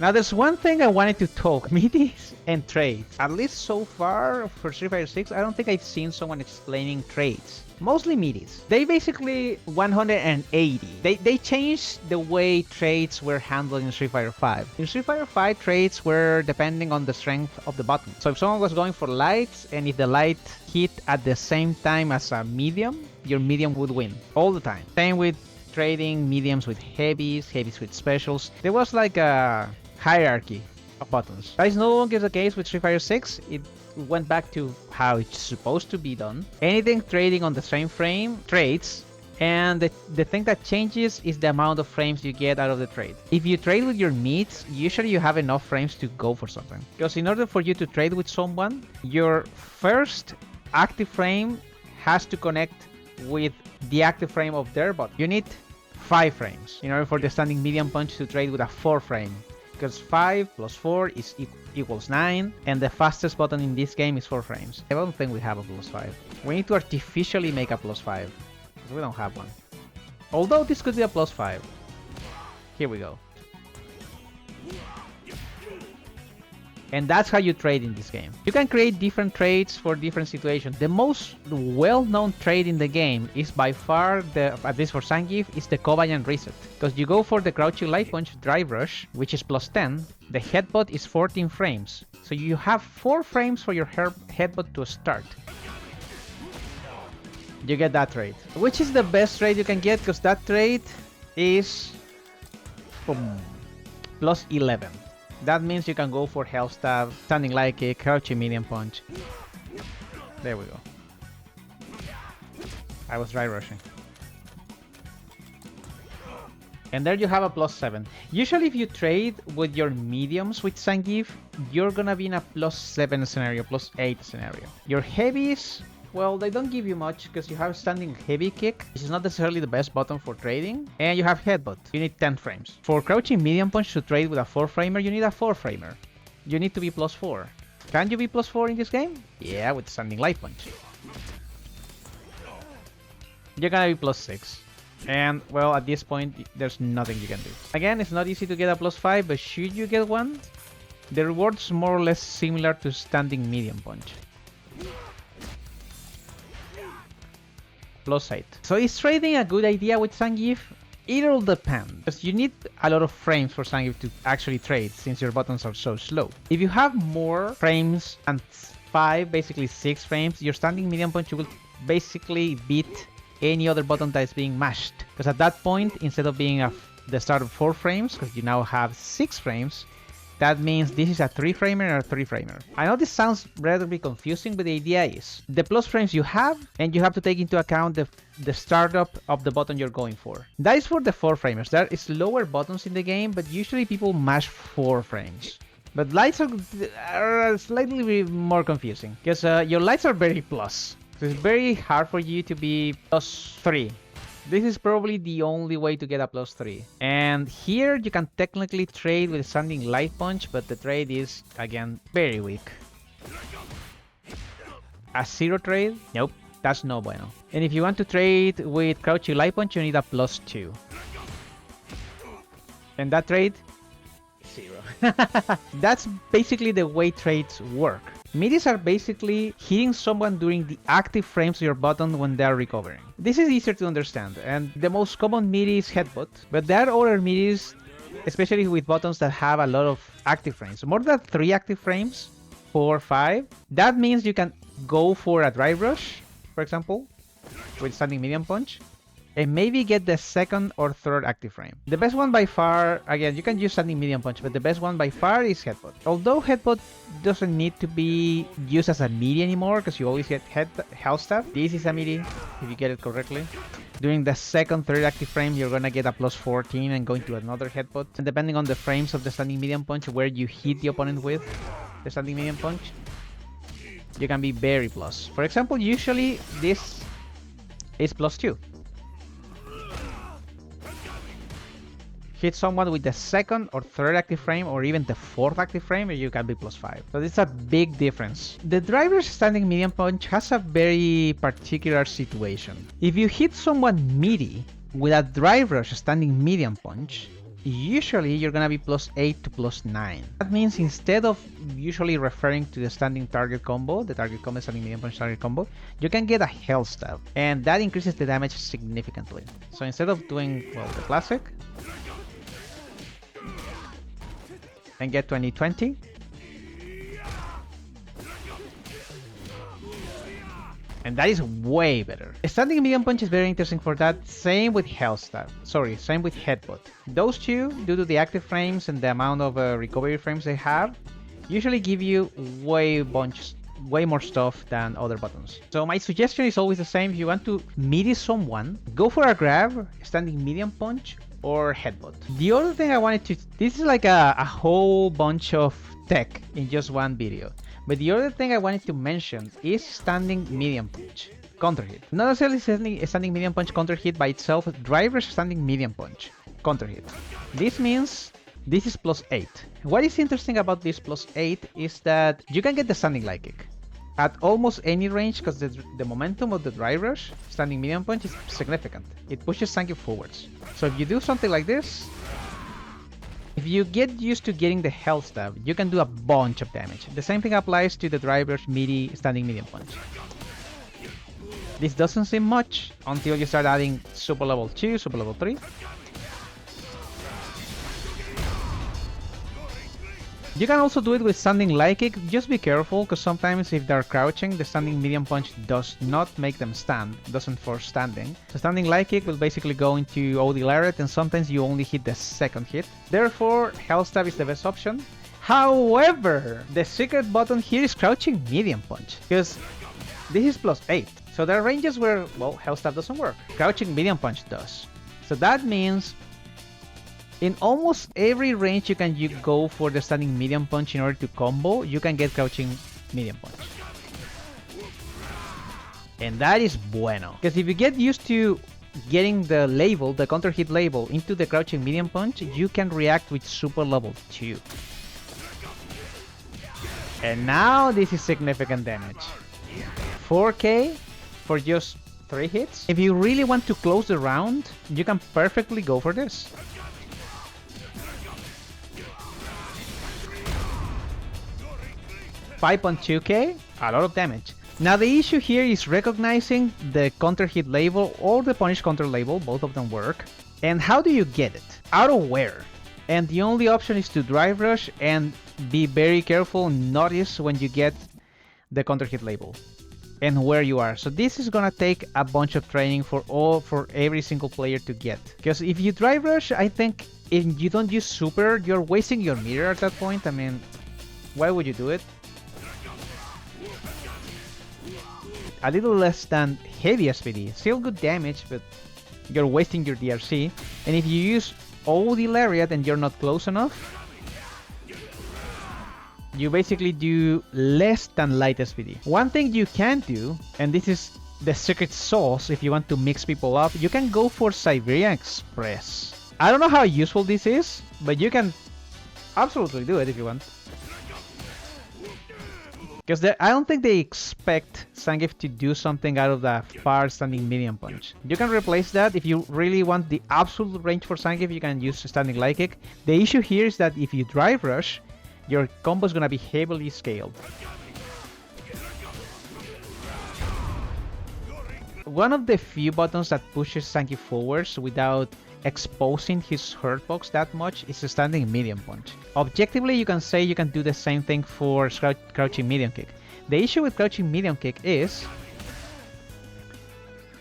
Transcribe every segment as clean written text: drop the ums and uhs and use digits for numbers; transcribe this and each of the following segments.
Now there's one thing I wanted to talk, Meaties and trades. At least so far for Street Fighter 6, I don't think I've seen someone explaining trades. Mostly Meaties. They basically 180. They changed the way trades were handled in Street Fighter 5. In Street Fighter 5, trades were depending on the strength of the button. So if someone was going for lights, and if the light hit at the same time as a medium, your medium would win all the time. Same with trading mediums with heavies, heavies with specials. There was like a hierarchy of buttons. That is no longer the case with Street Fighter 6. It went back to how it's supposed to be done. Anything trading on the same frame trades, and the thing that changes is the amount of frames you get out of the trade. If you trade with your meats, usually you have enough frames to go for something. Because in order for you to trade with someone, your first active frame has to connect with the active frame of their button. You need 5 frames in order for the standing medium punch to trade with a 4 frame. Because 5 plus 4 is equals 9, and the fastest button in this game is 4 frames. I don't think we have a plus 5. We need to artificially make a plus 5, because we don't have one. Although this could be a plus 5. Here we go. And that's how you trade in this game. You can create different trades for different situations. The most well-known trade in the game is by far, at least for Zangief, is the Kobayan reset. Because you go for the crouching light punch drive rush, which is plus 10. The headbutt is 14 frames. So you have 4 frames for your headbutt to start. You get that trade. Which is the best trade you can get, because that trade is plus 11. That means you can go for health stab, standing light kick, crouching medium punch. There we go. I was dry rushing. And there you have a plus 7. Usually if you trade with your mediums with Zangief, you're gonna be in a plus 7 scenario, plus 8 scenario. Your heavies, well, they don't give you much because you have standing heavy kick, which is not necessarily the best button for trading, and you have headbutt. You need 10 frames. For crouching medium punch to trade with a 4 framer, you need a 4 framer. You need to be plus 4. Can you be plus 4 in this game? Yeah, with standing light punch. You're gonna be plus 6. And, well, at this point, there's nothing you can do. Again, it's not easy to get a plus 5, but should you get one, the reward's more or less similar to standing medium punch. Plus 8. So is trading a good idea with Zangief? It'll depend, because you need a lot of frames for Zangief to actually trade, since your buttons are so slow. If you have more frames and 5, basically 6 frames, your standing medium punch will basically beat any other button that is being mashed. Because at that point, instead of being the start of 4 frames, because you now have 6 frames, that means this is a 3 framer and a 3 framer. I know this sounds relatively confusing, but the idea is the plus frames you have, and you have to take into account the startup of the button you're going for. That is for the 4 framers. There is lower buttons in the game, but usually people mash 4 frames. But lights are slightly more confusing, because your lights are very plus. So it's very hard for you to be plus 3. This is probably the only way to get a plus 3. And here you can technically trade with standing light punch, but the trade is, again, very weak. A 0 trade? Nope, that's no bueno. And if you want to trade with crouching light punch, you need a plus 2. And that trade? 0. That's basically the way trades work. Meaties are basically hitting someone during the active frames of your button when they are recovering. This is easier to understand, and the most common meaty is headbutt, but there are other meaties, especially with buttons that have a lot of active frames. More than 3 active frames, 4, 5. That means you can go for a drive rush, for example, with standing medium punch, and maybe get the 2nd or 3rd active frame. The best one by far, again, you can use standing medium punch, but the best one by far is headbutt. Although headbutt doesn't need to be used as a meaty anymore, because you always get health stab. This is a meaty, if you get it correctly. During the 2nd, 3rd active frame, you're gonna get a plus 14 and go into another headbutt. And depending on the frames of the standing medium punch, where you hit the opponent with the standing medium punch, you can be very plus. For example, usually this is plus 2. Hit someone with the 2nd or 3rd active frame, or even the 4th active frame, and you can be plus 5. So it's a big difference. The driver's standing medium punch has a very particular situation. If you hit someone meaty with a drive rush standing medium punch, usually you're gonna be +8 to +9. That means instead of usually referring to the standing target combo, the target combo standing medium punch target combo, you can get a health stab, and that increases the damage significantly. So instead of doing, well, the classic, and get 20-20, and that is way better. Standing medium punch is very interesting for that. Same with health stab. Sorry, same with headbutt. Those two, due to the active frames and the amount of recovery frames they have, usually give you way more stuff than other buttons. So my suggestion is always the same. If you want to meaty someone, go for a grab, standing medium punch, or headbutt. The other thing I wanted to... This is like a whole bunch of tech in just one video. But the other thing I wanted to mention is standing medium punch counter hit. Not necessarily standing medium punch counter hit by itself, driver's standing medium punch counter hit. This means this is +8. What is interesting about this +8 is that you can get the standing light kick at almost any range because the momentum of the drive rush standing medium punch is significant. It pushes Zangief forwards. So if you do something like this, if you get used to getting the health stab, you can do a bunch of damage. The same thing applies to the driver's meaty standing medium punch. This doesn't seem much until you start adding super level 2, super level 3. You can also do it with standing light kick. Just be careful, because sometimes if they're crouching, the standing medium punch does not make them stand, doesn't force standing. So standing light kick will basically go into OD lariat, and sometimes you only hit the second hit. Therefore, health stab is the best option. However, the secret button here is crouching medium punch, because this is +8. So there are ranges where, well, health stab doesn't work. Crouching medium punch does. So that means in almost every range you can go for the standing medium punch in order to combo, you can get crouching medium punch. And that is bueno. Because if you get used to getting the label, the counter hit label, into the crouching medium punch, you can react with super level 2. And now this is significant damage. 4k for just 3 hits. If you really want to close the round, you can perfectly go for this. 5.2k, a lot of damage. Now the issue here is recognizing the counter hit label or the punish counter label, both of them work. And how do you get it? Out of where? And the only option is to drive rush and be very careful, notice when you get the counter hit label and where you are. So this is gonna take a bunch of training for every single player to get. Because if you drive rush, I think if you don't use super, you're wasting your meter at that point. I mean, why would you do it? A little less than heavy SPD. Still good damage, but you're wasting your DRC. And if you use OD lariat and you're not close enough, you basically do less than light SPD. One thing you can do, and this is the secret sauce if you want to mix people up, you can go for Siberian Express. I don't know how useful this is, but you can absolutely do it if you want. Because I don't think they expect Zangief to do something out of the far standing medium punch. You can replace that. If you really want the absolute range for Zangief, you can use standing light kick. The issue here is that if you drive rush, your combo is going to be heavily scaled. One of the few buttons that pushes Zangief forwards without exposing his hurt box that much is a standing medium punch. Objectively, you can say you can do the same thing for crouching medium kick. The issue with crouching medium kick is,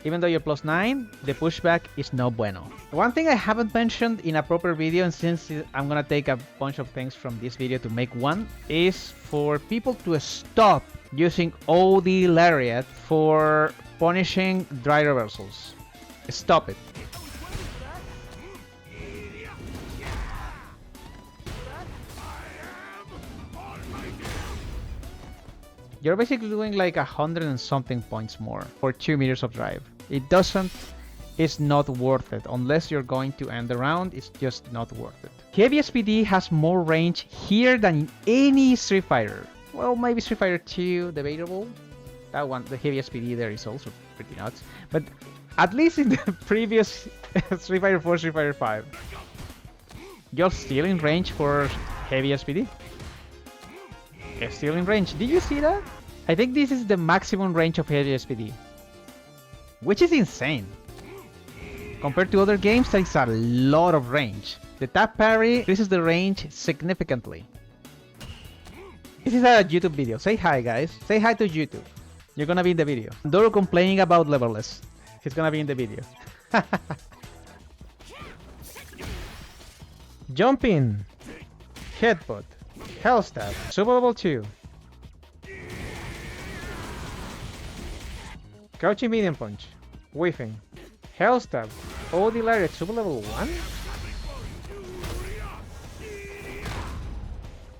even though you're +9, the pushback is no bueno. One thing I haven't mentioned in a proper video, and since I'm gonna take a bunch of things from this video to make one, is for people to stop using OD lariat for punishing dry reversals. Stop it. You're basically doing like 100 and something points more for 2 meters of drive. It's not worth it. Unless you're going to end the round, it's just not worth it. Heavy SPD has more range here than in any Street Fighter. Well, maybe Street Fighter 2, debatable. That one, the heavy SPD there is also pretty nuts. But at least in the previous Street Fighter 4, Street Fighter 5. You're still in range for heavy SPD. You're still in range. Did you see that? I think this is the maximum range of heavy SPD. Which is insane. Compared to other games, that is a lot of range. The tap parry increases the range significantly. This is a YouTube video. Say hi, guys. Say hi to YouTube. You're gonna be in the video. Doro complaining about leverless. He's gonna be in the video. Jump in. Headbutt. Hell stab. Super level 2. Crouching medium punch. Whiffing. Hell stab. OD lariat. Super level 1?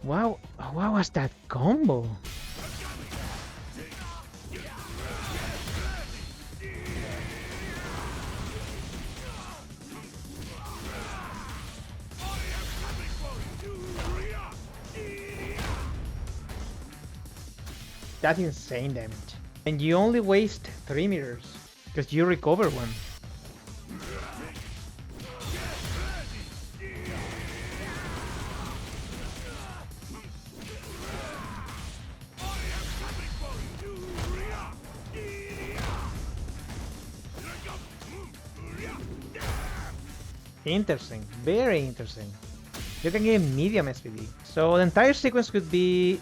Wow, what was that combo? That's insane damage. And you only waste 3 meters, because you recover one. Interesting, very interesting. You can get medium SPD. So the entire sequence could be...